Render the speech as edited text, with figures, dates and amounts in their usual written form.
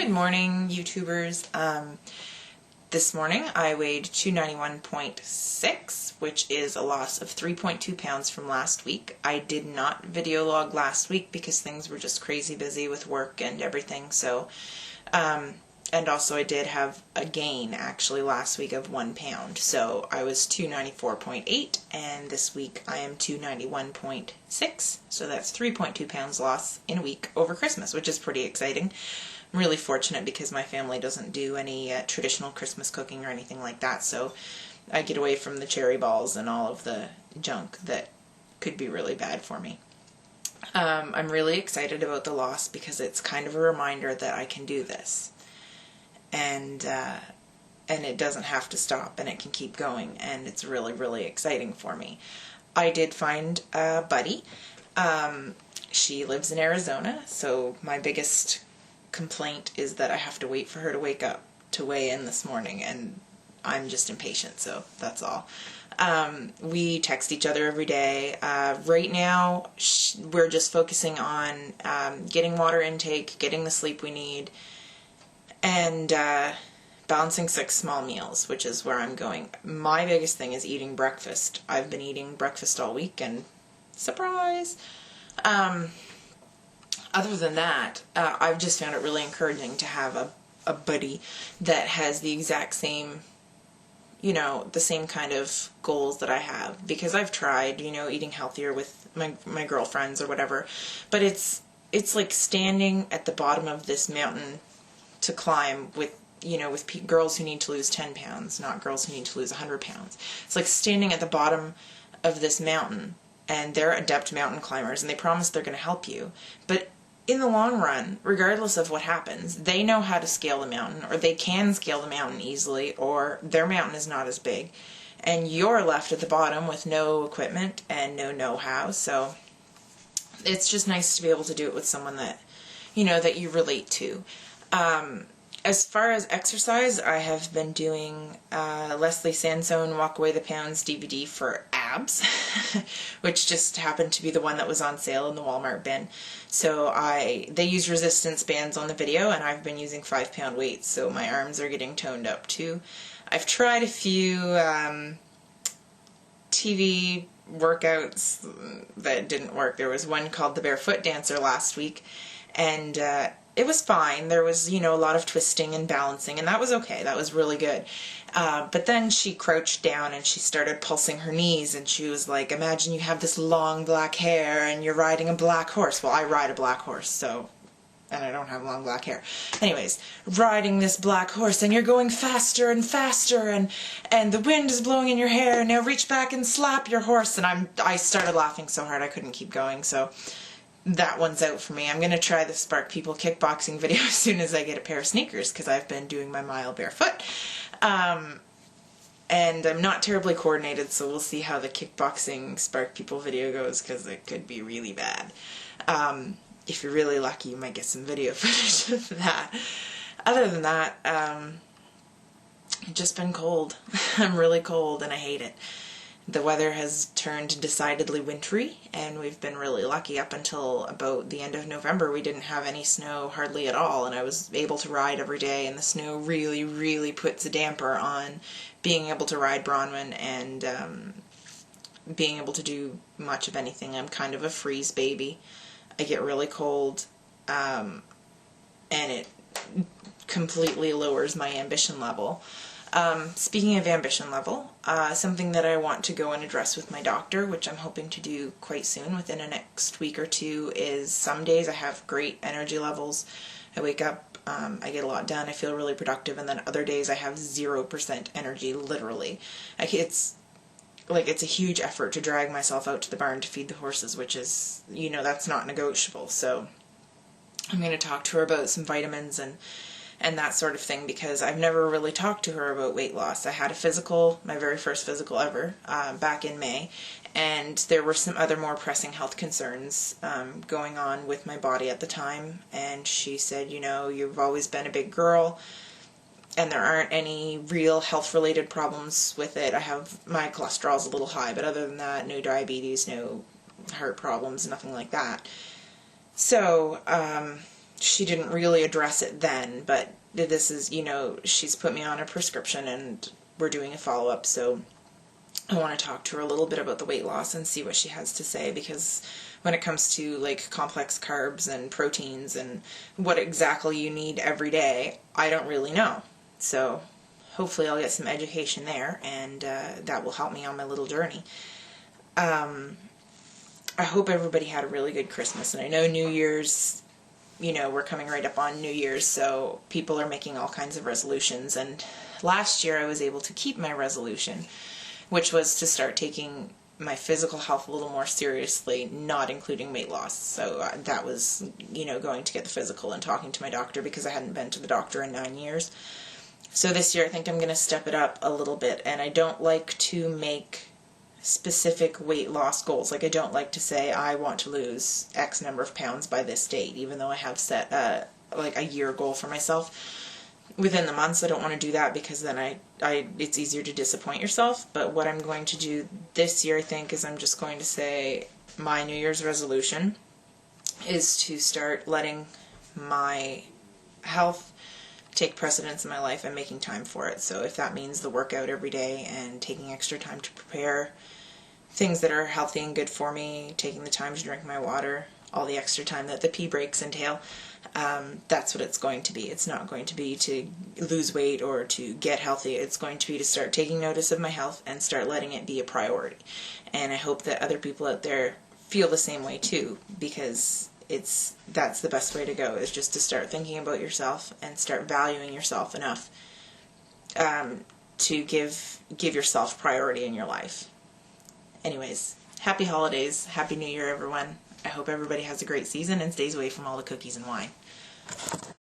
Good morning, YouTubers. This morning I weighed 291.6, which is a loss of 3.2 pounds from last week. I did not video log last week because things were just crazy busy with work and everything, so, and also I did have a gain actually last week of 1 pound, so I was 294.8, and this week I am 291.6, so that's 3.2 pounds loss in a week over Christmas, which is pretty exciting. I'm really fortunate because my family doesn't do any traditional Christmas cooking or anything like that, so I get away from the cherry balls and all of the junk that could be really bad for me. I'm really excited about the loss because it's kind of a reminder that I can do this, and it doesn't have to stop, and it can keep going, and it's really, really exciting for me. I did find a buddy. She lives in Arizona, so my biggest complaint is that I have to wait for her to wake up to weigh in this morning, and I'm just impatient, so that's all. We text each other every day. Right now we're just focusing on getting water intake, getting the sleep we need, and balancing 6 small meals, which is where I'm going. My biggest thing is eating breakfast. I've been eating breakfast all week, and surprise! Other than that, I've just found it really encouraging to have a buddy that has the exact same, the same kind of goals that I have. Because I've tried, eating healthier with my girlfriends or whatever, but it's like standing at the bottom of this mountain to climb with, with girls who need to lose 10 pounds, not girls who need to lose 100 pounds. It's like standing at the bottom of this mountain, and they're adept mountain climbers, and they promise they're going to help you. But in the long run, regardless of what happens, they know how to scale the mountain, or they can scale the mountain easily, or their mountain is not as big, and you're left at the bottom with no equipment and no know-how. So it's just nice to be able to do it with someone that, that you relate to. As far as exercise, I have been doing Leslie Sansone Walk Away the Pounds DVD for abs, which just happened to be the one that was on sale in the Walmart bin. So they use resistance bands on the video, and I've been using 5-pound weights, so my arms are getting toned up too. I've tried a few TV workouts that didn't work. There was one called the Barefoot Dancer last week, and it was fine. There was, a lot of twisting and balancing, and that was okay. That was really good. But then she crouched down and she started pulsing her knees, and she was like, imagine you have this long black hair and you're riding a black horse. Well, I ride a black horse, and I don't have long black hair. Anyways, riding this black horse, and you're going faster and faster, and the wind is blowing in your hair, and now reach back and slap your horse. And I started laughing so hard I couldn't keep going, so that one's out for me. I'm going to try the Spark People kickboxing video as soon as I get a pair of sneakers, because I've been doing my mile barefoot. And I'm not terribly coordinated, so we'll see how the kickboxing Spark People video goes, because it could be really bad. If you're really lucky, you might get some video footage of that. Other than that, it's just been cold. I'm really cold, and I hate it. The weather has turned decidedly wintry, and we've been really lucky. Up until about the end of November, we didn't have any snow hardly at all, and I was able to ride every day, and the snow really, really puts a damper on being able to ride Bronwyn and being able to do much of anything. I'm kind of a freeze baby. I get really cold, and it completely lowers my ambition level. Speaking of ambition level, something that I want to go and address with my doctor, which I'm hoping to do quite soon, within the next week or two, is some days I have great energy levels. I wake up, I get a lot done, I feel really productive, and then other days I have 0% energy, literally. It's a huge effort to drag myself out to the barn to feed the horses, which is, that's not negotiable. So I'm going to talk to her about some vitamins and that sort of thing, because I've never really talked to her about weight loss. I had a physical, my very first physical ever, back in May, and there were some other more pressing health concerns going on with my body at the time, and she said, you've always been a big girl, and there aren't any real health-related problems with it. My cholesterol's a little high, but other than that, no diabetes, no heart problems, nothing like that. So, she didn't really address it then, but this is, you know, she's put me on a prescription and we're doing a follow-up, so I want to talk to her a little bit about the weight loss and see what she has to say, because when it comes to like complex carbs and proteins and what exactly you need every day, I don't really know. So hopefully I'll get some education there, and that will help me on my little journey. I hope everybody had a really good Christmas, and I know New Year's, you know, we're coming right up on New Year's, so people are making all kinds of resolutions, and last year I was able to keep my resolution, which was to start taking my physical health a little more seriously, not including weight loss. So that was, you know, going to get the physical and talking to my doctor, because I hadn't been to the doctor in 9 years. So this year I think I'm going to step it up a little bit, and I don't like to make specific weight loss goals. Like, I don't like to say I want to lose X number of pounds by this date, even though I have set like a year goal for myself within the months. I don't want to do that, because then it's easier to disappoint yourself. But what I'm going to do this year, I think, is I'm just going to say my New Year's resolution is to start letting my health take precedence in my life and making time for it. So if that means the workout every day and taking extra time to prepare things that are healthy and good for me, taking the time to drink my water, all the extra time that the pee breaks entail, that's what it's going to be. It's not going to be to lose weight or to get healthy. It's going to be to start taking notice of my health and start letting it be a priority. And I hope that other people out there feel the same way too, because that's the best way to go, is just to start thinking about yourself and start valuing yourself enough to give yourself priority in your life. Anyways, happy holidays, happy New Year, everyone. I hope everybody has a great season and stays away from all the cookies and wine.